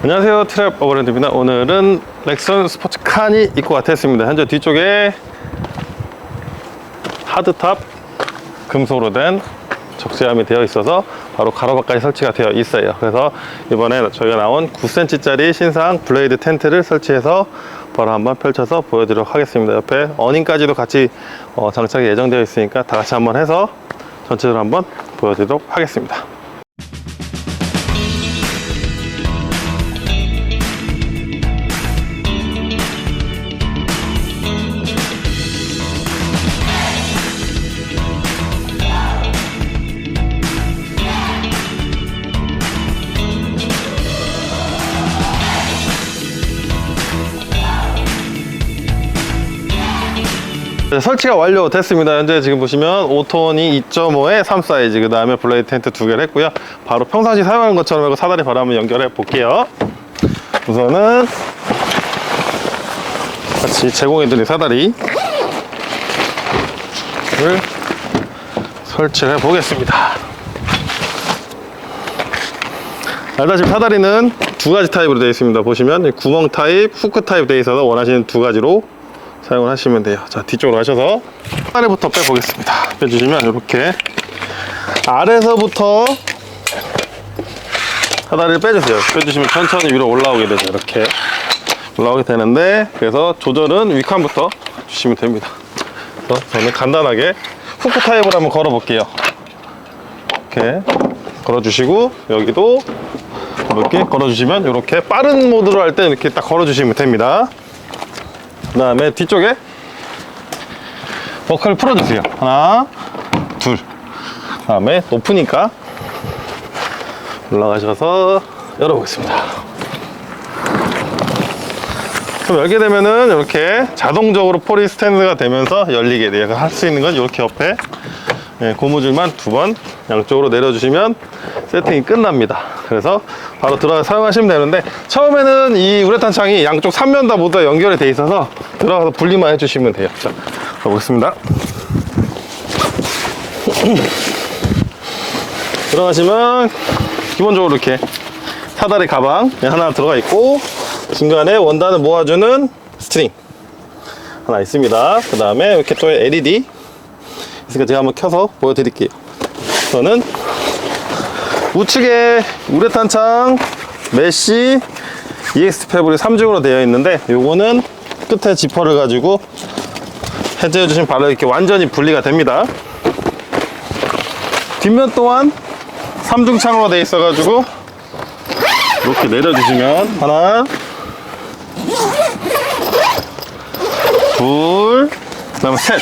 안녕하세요, 트랩 어그랜드입니다. 오늘은 렉선 스포츠 칸이 입고 같았습니다. 현재 뒤쪽에 하드탑 금속으로 된 적재함이 되어 있어서 바로 가로바까지 설치가 되어 있어요. 그래서 이번에 저희가 나온 9cm 짜리 신상 블레이드 텐트를 설치해서 바로 한번 펼쳐서 보여드리도록 하겠습니다. 옆에 어닝까지도 같이 장착이 예정되어 있으니까 다 같이 한번 해서 전체적으로 한번 보여드리도록 하겠습니다. 설치가 완료됐습니다. 현재 지금 보시면 5톤이 2.5에 3 사이즈, 그 다음에 블레이드 텐트 2개를 했고요. 바로 평상시 사용하는 것처럼 하고 사다리 바로 한번 연결해 볼게요. 우선은 같이 제공해드린 사다리를 설치해 보겠습니다. 알다시피 사다리는 두 가지 타입으로 되어 있습니다. 보시면 구멍 타입, 후크 타입 되어 있어서 원하시는 두 가지로 사용을 하시면 돼요. 자, 뒤쪽으로 가셔서 사다리부터 빼보겠습니다. 빼주시면 이렇게 아래서부터 사다리를 빼주세요. 빼주시면 천천히 위로 올라오게 되죠. 이렇게 올라오게 되는데, 그래서 조절은 위칸부터 주시면 됩니다. 그래서 저는 간단하게 후크 타입으로 한번 걸어 볼게요. 이렇게 걸어주시고, 여기도 이렇게 걸어주시면, 이렇게 빠른 모드로 할 때 이렇게 딱 걸어주시면 됩니다. 그 다음에 뒤쪽에 버클을 풀어주세요. 하나, 둘. 그 다음에 높으니까 올라가셔서 열어보겠습니다. 그럼 열게 되면은 이렇게 자동적으로 폴리 스탠드가 되면서 열리게 돼요. 할 수 있는 건 이렇게 옆에 고무줄만 2번 양쪽으로 내려주시면 세팅이 끝납니다. 그래서 바로 들어가서 사용하시면 되는데, 처음에는 이 우레탄 창이 양쪽 3면 다 모두 연결이 돼 있어서 들어가서 분리만 해주시면 돼요. 자, 가보겠습니다. 들어가시면 기본적으로 이렇게 사다리 가방 하나 들어가 있고, 중간에 원단을 모아주는 스트링 하나 있습니다. 그 다음에 이렇게 또 LED 있으니까 제가 한번 켜서 보여드릴게요. 저는 우측에 우레탄 창 메쉬 EX 패브릭 3중으로 되어 있는데, 요거는 끝에 지퍼를 가지고 해제해 주시면 바로 이렇게 완전히 분리가 됩니다. 뒷면 또한 3중 창으로 되어 있어 가지고 이렇게 내려주시면 하나, 둘, 그 다음에 셋,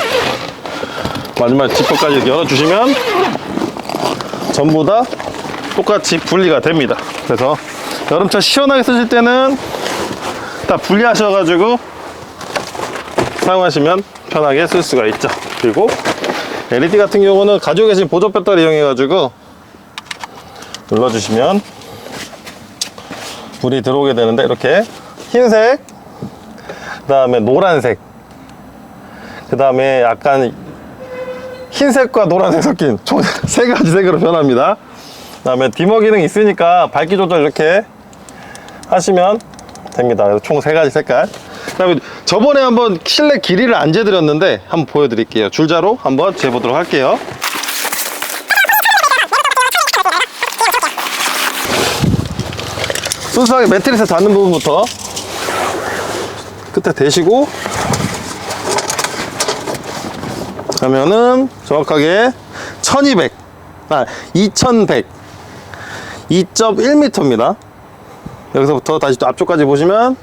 마지막 지퍼까지 이렇게 열어주시면 전부 다 똑같이 분리가 됩니다. 그래서 여름철 시원하게 쓰실 때는 다 분리하셔가지고 사용하시면 편하게 쓸 수가 있죠. 그리고 LED 같은 경우는 가지고 계신 보조 배터리 이용해가지고 눌러주시면 불이 들어오게 되는데, 이렇게 흰색, 그 다음에 노란색, 그 다음에 약간 흰색과 노란색 섞인 총 3가지 색으로 변합니다. 그 다음에 디머 기능이 있으니까 밝기 조절 이렇게 하시면 됩니다. 그래서 총 3가지 색깔. 그 다음에 저번에 한번 실내 길이를 안 재드렸는데 한번 보여드릴게요. 줄자로 한번 재보도록 할게요. 순수하게 매트리스 닿는 부분부터 끝에 대시고 그러면은 정확하게 2100 2.1m입니다. 여기서부터 다시 또 앞쪽까지 보시면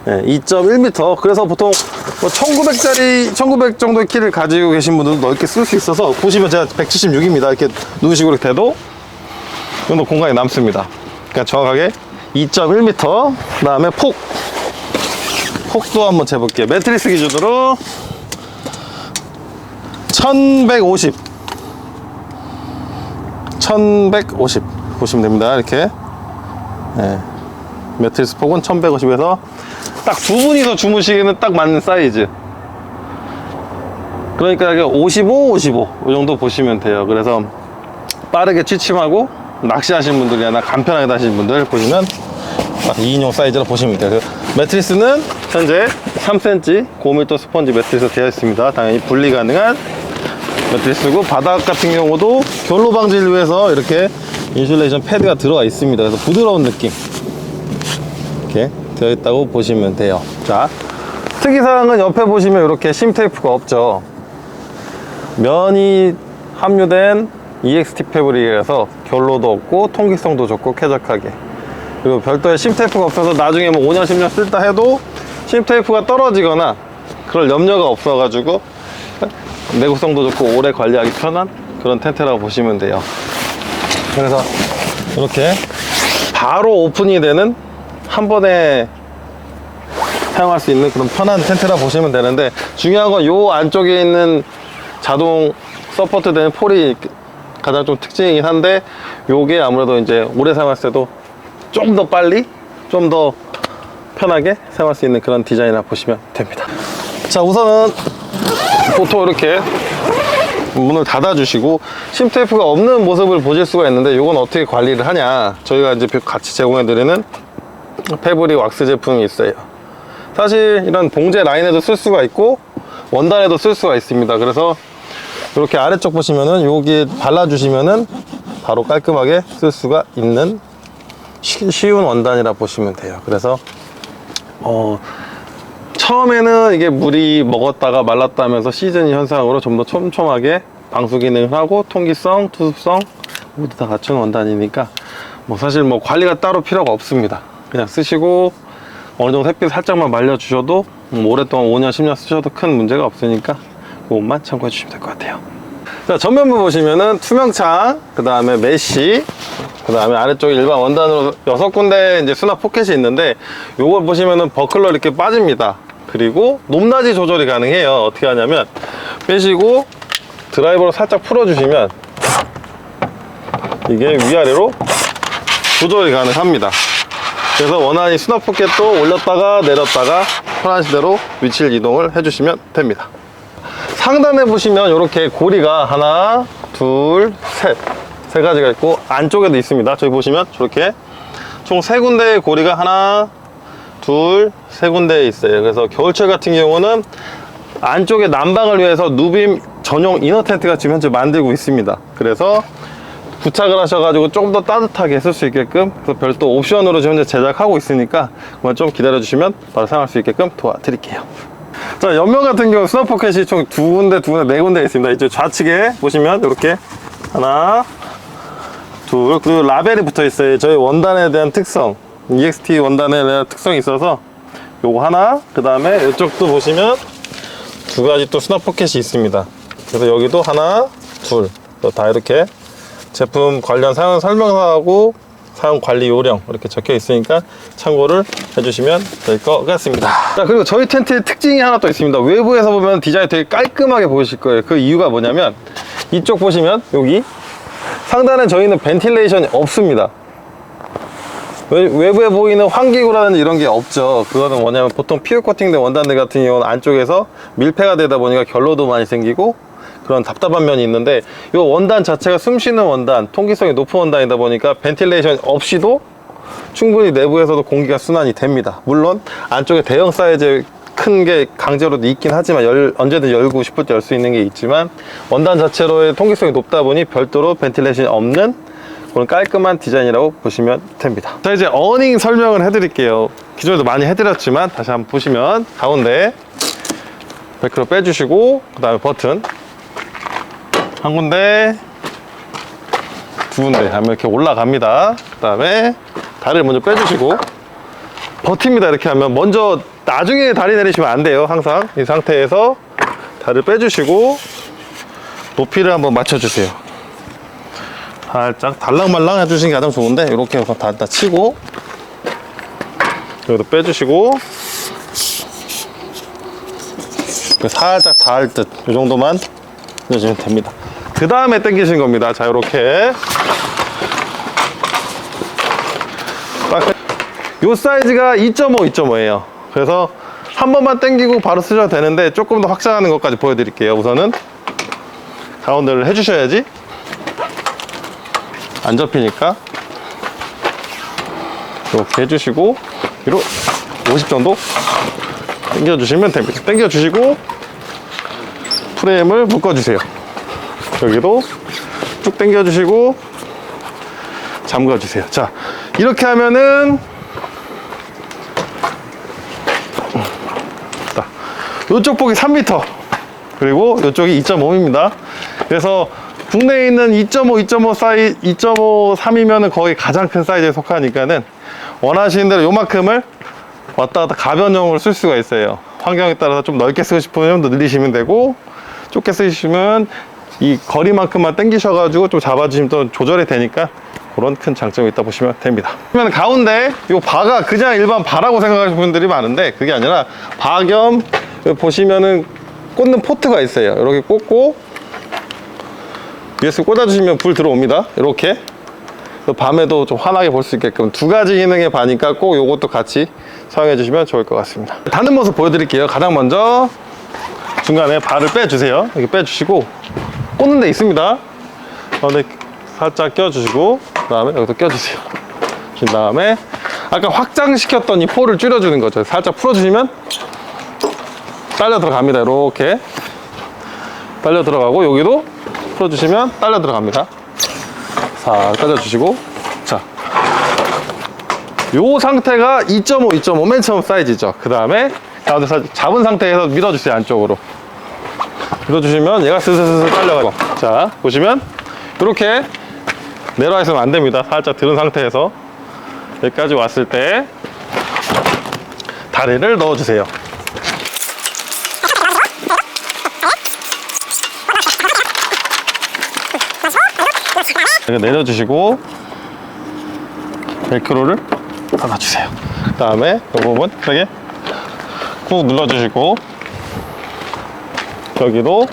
2.1m. 그래서 보통 1900 정도의 키를 가지고 계신 분들도 넓게 쓸 수 있어서, 보시면 제가 176입니다. 이렇게 누우식으로 돼도 이 정도 공간이 남습니다. 그러니까 정확하게 2.1m. 그 다음에 폭도 한번 재볼게요. 매트리스 기준으로 1150 보시면 됩니다. 이렇게 매트리스 폭은 1150에서 딱 2분이서 주무시기에는 딱 맞는 사이즈. 그러니까 55, 55 이 정도 보시면 돼요. 그래서 빠르게 취침하고 낚시하시는 분들이나 간편하게 다니시는 분들 보시면 2인용 사이즈로 보시면 돼요. 매트리스는 현재 3cm 고밀도 스펀지 매트리스 되어 있습니다. 당연히 분리 가능한 매트리스고, 바닥 같은 경우도 결로 방지를 위해서 이렇게 인슐레이션 패드가 들어가 있습니다. 그래서 부드러운 느낌 이렇게 되어 있다고 보시면 돼요. 자, 특이사항은 옆에 보시면 이렇게 심 테이프가 없죠. 면이 함유된 EXT 패브릭이라서 결로도 없고 통기성도 좋고 쾌적하게, 그리고 별도의 심 테이프가 없어서 나중에 뭐 5년 10년 쓸다 해도 심 테이프가 떨어지거나 그럴 염려가 없어 가지고 내구성도 좋고 오래 관리하기 편한 그런 텐트라고 보시면 돼요. 그래서 이렇게 바로 오픈이 되는, 한 번에 사용할 수 있는 그런 편한 텐트라 보시면 되는데, 중요한 건 요 안쪽에 있는 자동 서포트 되는 폴이 가장 좀 특징이긴 한데, 요게 아무래도 이제 오래 사용했을 때도 좀 더 빨리, 좀 더 편하게 사용할 수 있는 그런 디자인이라 보시면 됩니다. 자, 우선은 보통 이렇게 문을 닫아 주시고 심 테이프가 없는 모습을 보실 수가 있는데, 요건 어떻게 관리를 하냐, 저희가 이제 같이 제공해 드리는 패브릭 왁스 제품이 있어요. 사실 이런 봉제 라인에도 쓸 수가 있고 원단에도 쓸 수가 있습니다. 그래서 이렇게 아래쪽 보시면은 여기 발라주시면은 바로 깔끔하게 쓸 수가 있는 쉬운 원단이라 보시면 돼요. 그래서 처음에는 이게 물이 먹었다가 말랐다 하면서 시즌 현상으로 좀 더 촘촘하게 방수 기능을 하고 통기성, 투습성 모두 다 갖춘 원단이니까 뭐 사실 뭐 관리가 따로 필요가 없습니다. 그냥 쓰시고 어느 정도 햇빛 살짝만 말려주셔도 오랫동안 5년 10년 쓰셔도 큰 문제가 없으니까 그것만 참고해 주시면 될 것 같아요. 자, 전면부 보시면은 투명창, 그 다음에 메쉬, 그 다음에 아래쪽에 일반 원단으로 6군데 이제 수납 포켓이 있는데, 요걸 보시면은 버클러 이렇게 빠집니다. 그리고 높낮이 조절이 가능해요. 어떻게 하냐면 빼시고 드라이버로 살짝 풀어주시면 이게 위아래로 조절이 가능합니다. 그래서 원하는 수납 포켓도 올렸다가 내렸다가 편하시대로 위치를 이동을 해주시면 됩니다. 상단에 보시면 이렇게 고리가 하나, 둘, 세 가지가 있고 안쪽에도 있습니다. 저기 보시면 저렇게 총 3군데의 고리가 하나, 둘, 3군데에 있어요. 그래서 겨울철 같은 경우는 안쪽에 난방을 위해서 누빔 전용 이너 텐트가 지금 현재 만들고 있습니다. 그래서 부착을 하셔가지고 조금 더 따뜻하게 쓸 수 있게끔, 그래서 별도 옵션으로 지금 현재 제작하고 있으니까 그만 좀 기다려주시면 바로 사용할 수 있게끔 도와드릴게요. 자, 옆면 같은 경우 수납 포켓이 총 2군데, 4군데 있습니다. 이쪽 좌측에 보시면 이렇게 하나, 둘, 그리고 라벨이 붙어 있어요. 저희 원단에 대한 특성, EXT 원단에 대한 특성이 있어서 요거 하나, 그 다음에 이쪽도 보시면 2가지 또 수납 포켓이 있습니다. 그래서 여기도 하나, 둘, 다 이렇게 제품 관련 사용 설명서하고 사용 관리 요령 이렇게 적혀 있으니까 참고를 해주시면 될 것 같습니다. 자, 그리고 저희 텐트의 특징이 하나 또 있습니다. 외부에서 보면 디자인이 되게 깔끔하게 보이실 거예요. 그 이유가 뭐냐면 이쪽 보시면 여기 상단에 저희는 벤틸레이션이 없습니다. 외부에 보이는 환기구라든지 이런 게 없죠. 그거는 뭐냐면 보통 피부 코팅된 원단들 같은 경우는 안쪽에서 밀폐가 되다 보니까 결로도 많이 생기고 그런 답답한 면이 있는데, 이 원단 자체가 숨쉬는 원단, 통기성이 높은 원단이다 보니까 벤틸레이션 없이도 충분히 내부에서도 공기가 순환이 됩니다. 물론 안쪽에 대형 사이즈 큰 게 강제로도 있긴 하지만 언제든 열고 싶을 때 열 수 있는 게 있지만, 원단 자체로의 통기성이 높다 보니 별도로 벤틸레이션이 없는 그런 깔끔한 디자인이라고 보시면 됩니다. 자, 이제 어닝 설명을 해드릴게요. 기존에도 많이 해드렸지만 다시 한번 보시면 가운데 벨크로 빼주시고, 그 다음에 버튼 한 군데, 2군데 하면 이렇게 올라갑니다. 그 다음에 다리를 먼저 빼주시고 버팁니다. 이렇게 하면 먼저 나중에 다리 내리시면 안 돼요. 항상 이 상태에서 다리를 빼주시고 높이를 한번 맞춰주세요. 살짝 달랑말랑 해주시는 게 가장 좋은데, 이렇게 해서 다 치고 여기도 빼주시고 살짝 닿을 듯 이 정도만 해주시면 됩니다. 그 다음에 당기시는 겁니다. 자, 이렇게 요 사이즈가 2.5예요. 그래서 한 번만 당기고 바로 쓰셔도 되는데 조금 더 확장하는 것까지 보여드릴게요. 우선은 가운데를 해주셔야지 안 접히니까 이렇게 해주시고 위로 50 정도 당겨주시면 됩니다. 당겨주시고 프레임을 묶어주세요. 여기도 쭉 당겨주시고 잠가주세요. 자, 이렇게 하면은 이쪽 폭이 3m 그리고 이쪽이 2.5입니다. 그래서 국내에 있는 2.5, 2.5 사이, 2.5, 3이면은 거의 가장 큰 사이즈에 속하니까는 원하시는 대로 요만큼을 왔다 갔다 가변형으로 쓸 수가 있어요. 환경에 따라서 좀 넓게 쓰고 싶으면 더 늘리시면 되고, 좁게 쓰시면 이 거리만큼만 당기셔가지고 좀 잡아주시면 또 조절이 되니까 그런 큰 장점이 있다 보시면 됩니다. 그러면 가운데 이 바가 그냥 일반 바라고 생각하시는 분들이 많은데 그게 아니라 바 겸 보시면은 꽂는 포트가 있어요. 이렇게 꽂고 USB 꽂아주시면 불 들어옵니다. 이렇게 밤에도 좀 환하게 볼 수 있게끔 두 가지 기능의 바니까 꼭 이것도 같이 사용해 주시면 좋을 것 같습니다. 닫는 모습 보여드릴게요. 가장 먼저 중간에 바를 빼주세요. 이렇게 빼주시고 꽂는 데 있습니다. 네, 살짝 껴주시고 그 다음에 여기도 껴주세요. 그 다음에 아까 확장시켰던 이 폴을 줄여주는 거죠. 살짝 풀어주시면 딸려 들어갑니다. 이렇게 딸려 들어가고 여기도 풀어주시면 딸려 들어갑니다. 싹 딸려주시고, 자, 요 상태가 2.5, 2.5 맨 처음 사이즈죠. 그 다음에 가운데 잡은 상태에서 밀어주세요. 안쪽으로 밀어주시면 얘가 스스스 딸려가고, 자 보시면 이렇게 내려와 있으면 안 됩니다. 살짝 들은 상태에서 여기까지 왔을 때 다리를 넣어주세요. 이렇게 내려주시고 벨크로를 닫아주세요. 그 다음에 이 부분 세게 꾹 눌러주시고 여기도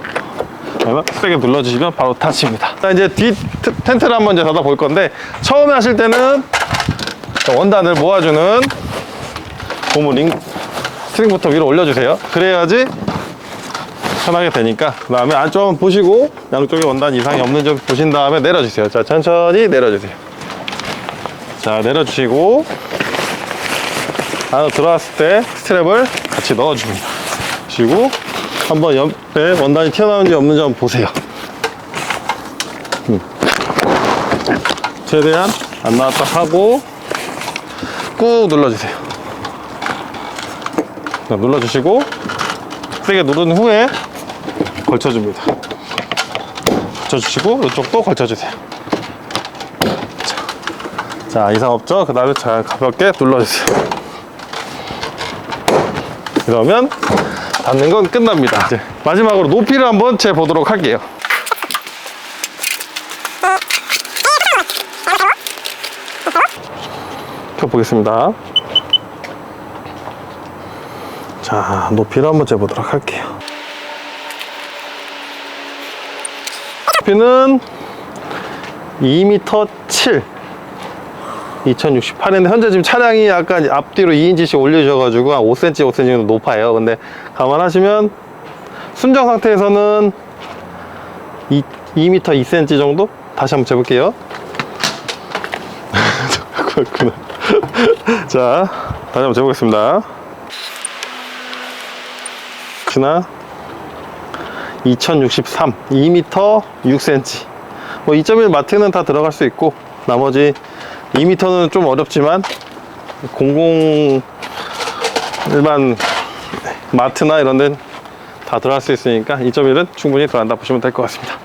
세게 눌러주시면 바로 닫힙니다. 자, 이제 뒷 텐트를 한번 이제 닫아 볼 건데, 처음에 하실 때는 원단을 모아주는 고무 스트링부터 위로 올려주세요. 그래야지 편하게 되니까. 그 다음에 안쪽 한번 보시고 양쪽에 원단 이상이 없는지 보신 다음에 내려주세요. 자, 천천히 내려주세요. 자, 내려주시고 안으로 들어왔을 때 스트랩을 같이 넣어줍니다. 그리고 한번 옆에 원단이 튀어나오는지 없는지 한번 보세요. 최대한 안 나왔다 하고 꾹 눌러주세요. 자, 눌러주시고 세게 누른 후에 걸쳐줍니다. 걸쳐주시고 이쪽도 걸쳐주세요. 자, 이상 없죠? 그 다음에 잘 가볍게 눌러주세요. 이러면 닫는 건 끝납니다. 이제 마지막으로 높이를 한번 재보도록 할게요. 켜보겠습니다. 자, 높이를 한번 재보도록 할게요. 높이는 2m 7, 2068인데 현재 지금 차량이 약간 앞뒤로 2인치씩 올려주셔가지고 한 5cm, 5cm 정도 높아요. 근데 감안하시면 순정 상태에서는 2m 2cm 정도? 다시 한번 재볼게요. 그렇구나. 자, 다시 한번 재보겠습니다. 혹시나 2063, 2m 6cm. 뭐 2.1 마트는 다 들어갈 수 있고, 나머지 2m는 좀 어렵지만 일반 마트나 이런 데는 다 들어갈 수 있으니까 2.1은 충분히 들어간다 보시면 될 것 같습니다.